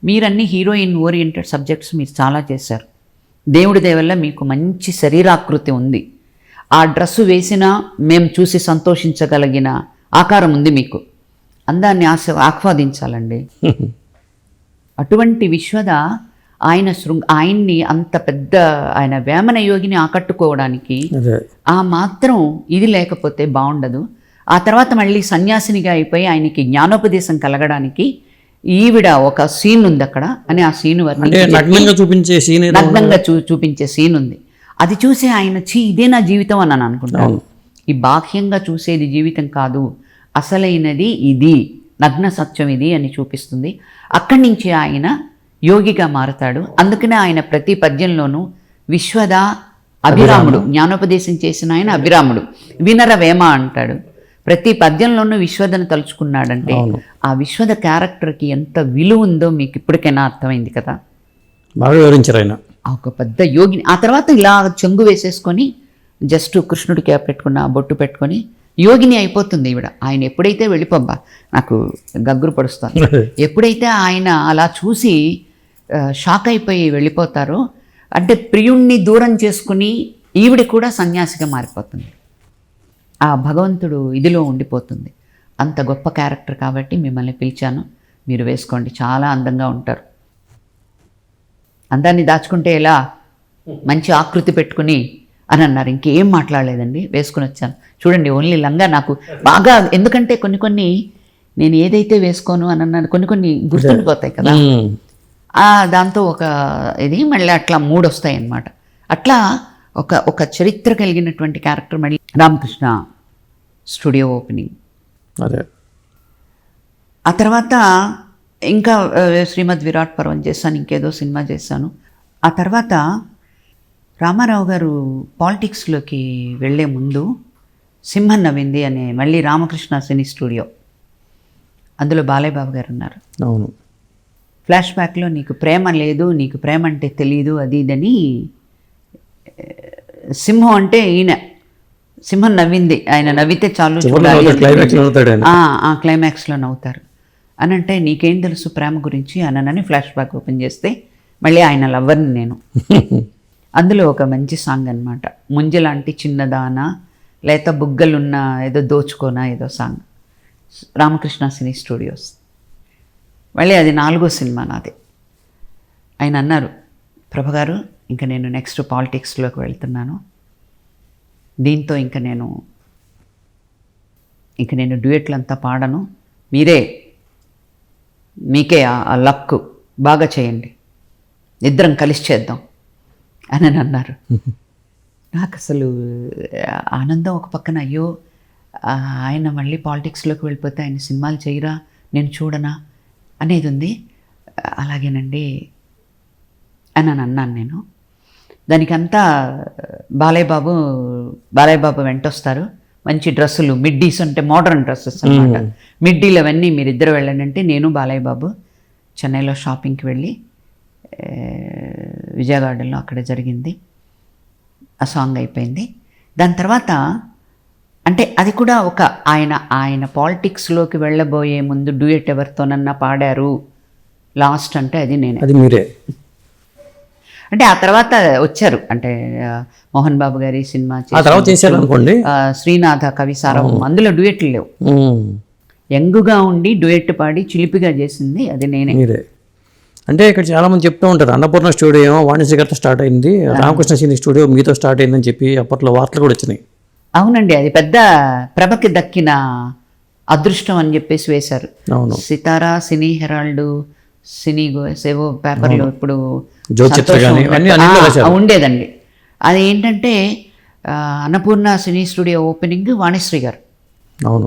మీరన్నీ heroine oriented subjects మీరు చాలా చేశారు. దేవుడి దయ వల్ల మీకు మంచి శరీరాకృతి ఉంది. ఆ డ్రెస్సు వేసినా మేము చూసి సంతోషించగలిగిన ఆకారం ఉంది మీకు. అందాన్ని ఆస్వాదించాలండి. అటువంటి విశ్వద ఆయన్ని అంత పెద్ద ఆయన వేమన యోగిని ఆకట్టుకోవడానికి ఆ మాత్రం ఇది లేకపోతే బాగుండదు. ఆ తర్వాత మళ్ళీ సన్యాసినిగా అయిపోయి ఆయనకి జ్ఞానోపదేశం కలగడానికి ఈవిడ ఒక సీన్ ఉంది అక్కడ అని ఆ సీన్ నగ్నంగా చూపించే సీన్ ఉంది. అది చూసి ఆయన ఇదే నా జీవితం అని అనుకుంటాను. ఈ బాహ్యంగా చూసేది జీవితం కాదు, అసలైనది ఇది, నగ్న సత్యం ఇది అని చూపిస్తుంది. అక్కడి నుంచి ఆయన యోగిగా మారతాడు. అందుకనే ఆయన ప్రతి పద్యంలోనూ విశ్వద అభిరాముడు, జ్ఞానోపదేశం చేసిన ఆయన అభిరాముడు, వినర వేమ అంటాడు. ప్రతి పద్యంలోనూ విశ్వదను తలుచుకున్నాడంటే ఆ విశ్వద క్యారెక్టర్కి ఎంత విలువ ఉందో మీకు ఇప్పటికైనా అర్థమైంది కదా. బాగా వివరించారు ఆయన. ఒక పెద్ద యోగిని. ఆ తర్వాత ఇలా చెంగు వేసేసుకొని జస్ట్ కృష్ణుడికి పెట్టుకున్న బొట్టు పెట్టుకొని యోగిని అయిపోతుంది ఈవిడ. ఆయన ఎప్పుడైతే వెళ్ళిపోబ్బా నాకు గగ్గురు పడుస్తాను, ఎప్పుడైతే ఆయన అలా చూసి షాక్ అయిపోయి వెళ్ళిపోతారో అంటే ప్రియుణ్ణి దూరం చేసుకుని ఈవిడ కూడా సన్యాసిగా మారిపోతుంది. ఆ భగవంతుడు ఇదిలో ఉండిపోతుంది. అంత గొప్ప క్యారెక్టర్ కాబట్టి మిమ్మల్ని పిలిచాను, మీరు వేసుకోండి, చాలా అందంగా ఉంటారు. అందాన్ని దాచుకుంటే ఎలా, మంచి ఆకృతి పెట్టుకుని అని అన్నారు. ఇంకేం మాట్లాడలేదండి, వేసుకుని వచ్చాను. చూడండి ఓన్లీ లంగా నాకు బాగా, ఎందుకంటే కొన్ని నేను ఏదైతే వేసుకోను అని అన్నాను కొన్ని గుర్తుండిపోతాయి కదా. దాంతో ఒక ఇది మళ్ళీ అట్లా 3 వస్తాయి అన్నమాట. అట్లా ఒక చరిత్ర కలిగినటువంటి క్యారెక్టర్. మళ్ళీ రామకృష్ణ స్టూడియో ఓపెనింగ్, అదే ఆ తర్వాత ఇంకా శ్రీమద్ విరాట్ పర్వం చేశాను, ఇంకేదో సినిమా చేశాను. ఆ తర్వాత రామారావు గారు పాలిటిక్స్లోకి వెళ్ళే ముందు సింహం నవ్వింది అనే మళ్ళీ రామకృష్ణ సినీ స్టూడియో, అందులో బాలయ్య బాబు గారు ఉన్నారు. అవును. ఫ్లాష్ బ్యాక్లో నీకు ప్రేమ లేదు, నీకు ప్రేమ అంటే తెలీదు, అది ఇదని. సింహం అంటే ఈయన, సింహం నవ్వింది, ఆయన నవ్వితే చాలు క్లైమాక్స్లో నవ్వుతారు అని అంటే నీకేం తెలుసు ప్రేమ గురించి అనని ఫ్లాష్ బ్యాక్ ఓపెన్ చేస్తే మళ్ళీ ఆయన లవ్వర్ని నేను. అందులో ఒక మంచి సాంగ్ అనమాట, ముంజలాంటి చిన్నదానా లేత బుగ్గలున్న ఏదో దోచుకోనా ఏదో సాంగ్, రామకృష్ణ సినీ స్టూడియోస్. మళ్ళీ అది 4వ సినిమా నాది. ఆయన అన్నారు, ప్రభగారు ఇంకా నేను నెక్స్ట్ పాలిటిక్స్లోకి వెళ్తున్నాను, దీంతో ఇంకా నేను డ్యూయెట్లు అంతా పాడను, మీకే ఆ లక్ బాగా చేయండి, ఇద్దరం కలిసి చేద్దాం అని అన్నారు. నాకు అసలు ఆనందం ఒక పక్కన, అయ్యో ఆయన మళ్ళీ పాలిటిక్స్లోకి వెళ్ళిపోతే ఆయన సినిమాలు చేయరా, నేను చూడనా అనేది ఉంది. అలాగేనండి అని అన్నాను నేను. దానికంతా బాలయ్య బాబు వెంటొస్తారు, మంచి డ్రెస్సులు, మిడ్డీస్ అంటే మోడర్న్ డ్రెస్సెస్ అనమాట. మిడ్డీలు అవన్నీ మీరిద్దరు వెళ్ళండి అంటే నేను బాలయ్య బాబు చెన్నైలో షాపింగ్కి వెళ్ళి విజయ గార్డెన్లో అక్కడ జరిగింది. ఆ సాంగ్ అయిపోయింది. దాని తర్వాత అంటే అది కూడా ఒక ఆయన పాలిటిక్స్లోకి వెళ్ళబోయే ముందు డ్యూయెట్ ఎవరితోనన్నా పాడారు లాస్ట్ అంటే అది నేనే. అది మీరే అంటే ఆ తర్వాత వచ్చారు, అంటే మోహన్ బాబు గారి సినిమా చేశారు అనుకోండి, శ్రీనాథ కవిసారం, అందులో డ్యూయెట్లు లేవు. యంగుగా ఉండి డ్యూయెట్ పాడి చిలిపిగా చేసింది అది నేనే. మీరే. అంటే ఇక్కడ చాలా మంది చెప్తూ ఉంటారు, అన్నపూర్ణ స్టూడియో వాణిశ్రీ గారితో స్టార్ట్ అయింది, రామకృష్ణ సినీ స్టూడియో మీతో స్టార్ట్ అయిందని చెప్పి అప్పట్లో వార్తలు కూడా వచ్చినాయి. అవునండి, అది పెద్ద ప్రభకి దక్కిన అదృష్టం అని చెప్పేసి వేశారు. సితారా, సినీ హెరాల్డ్, సినీ ఏవో పేపర్లో ఇప్పుడు ఉండేదండి. అది ఏంటంటే Annapurna cine studio opening Vanisri గారు.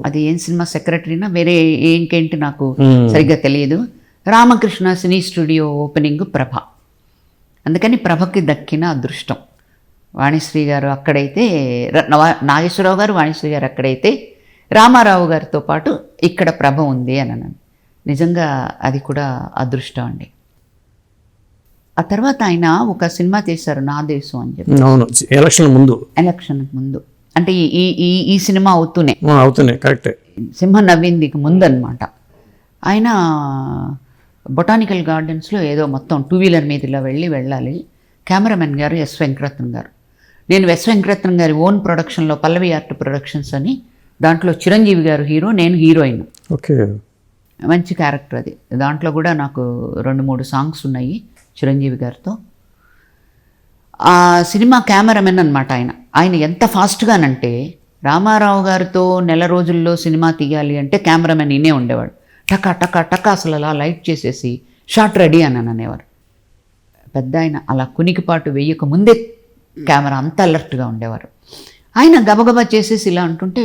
అది ఏం సినిమా సెక్రటరీనా వేరే ఇంకేంటి నాకు సరిగ్గా తెలియదు. రామకృష్ణ సినీ స్టూడియో ఓపెనింగ్ ప్రభ. అందుకని ప్రభకి దక్కిన అదృష్టం. వాణిశ్రీ గారు అక్కడైతే, నాగేశ్వరరావు గారు వాణిశ్రీ గారు అక్కడైతే, రామారావు గారితో పాటు ఇక్కడ ప్రభ ఉంది అని అన్నాను. నిజంగా అది కూడా అదృష్టం అండి. ఆ తర్వాత ఆయన ఒక సినిమా చేశారు, నా దేశం అని చెప్పి. ఎలక్షన్ ముందు అంటే ఈ సినిమా అవుతూనే కరెక్ట్, సింహం నవ్విందికి ముందు అనమాట. ఆయన బొటానికల్ గార్డెన్స్లో ఏదో మొత్తం 2-వీలర్ మీద ఇలా వెళ్ళాలి. కెమెరామెన్ గారు ఎస్ వెంకటరత్నం గారు. నేను ఎస్ వెంకటరత్నం గారి ఓన్ ప్రొడక్షన్లో పల్లవి ఆర్ట్ ప్రొడక్షన్స్ అని, దాంట్లో చిరంజీవి గారు హీరో, నేను హీరోయిన్. ఓకే. మంచి క్యారెక్టర్ అది. దాంట్లో కూడా నాకు 2-3 సాంగ్స్ ఉన్నాయి చిరంజీవి గారితో. ఆ సినిమా కెమెరామెన్ అనమాట ఆయన ఎంత ఫాస్ట్గానంటే, రామారావు గారితో నెల రోజుల్లో సినిమా తీయాలి అంటే కెమెరామెన్ ఈయనే ఉండేవాడు. టకా టకా టకా అసలు అలా లైట్ చేసేసి షాట్ రెడీ అని అనేవారు. పెద్ద ఆయన అలా కునికిపాటు వేయక ముందే కెమెరా అంత అలర్ట్గా ఉండేవారు. ఆయన గబగబా చేసేసి ఇలా అంటుంటే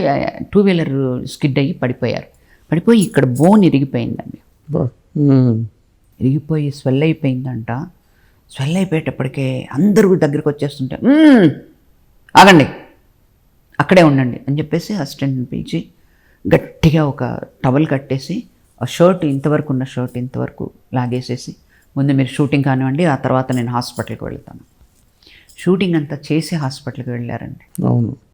2-వీలర్ స్కిడ్ అయ్యి పడిపోయి ఇక్కడ బోన్ ఇరిగిపోయిందండి. ఇరిగిపోయి స్వెల్ అయిపోయిందంట. స్వెల్ అయిపోయేటప్పటికే అందరూ దగ్గరికి వచ్చేస్తుంటే ఆగండి, అక్కడే ఉండండి అని చెప్పేసి అసిస్టెంట్ని పిలిచి గట్టిగా ఒక టవల్ కట్టేసి ఆ షర్ట్ ఇంతవరకు ఉన్న షర్ట్ ఇంతవరకు లాగేసేసి, ముందు మీరు షూటింగ్ కానివ్వండి, ఆ తర్వాత నేను హాస్పిటల్కి వెళ్తాను. షూటింగ్ అంతా చేసి హాస్పిటల్కి వెళ్ళారండి. అవును.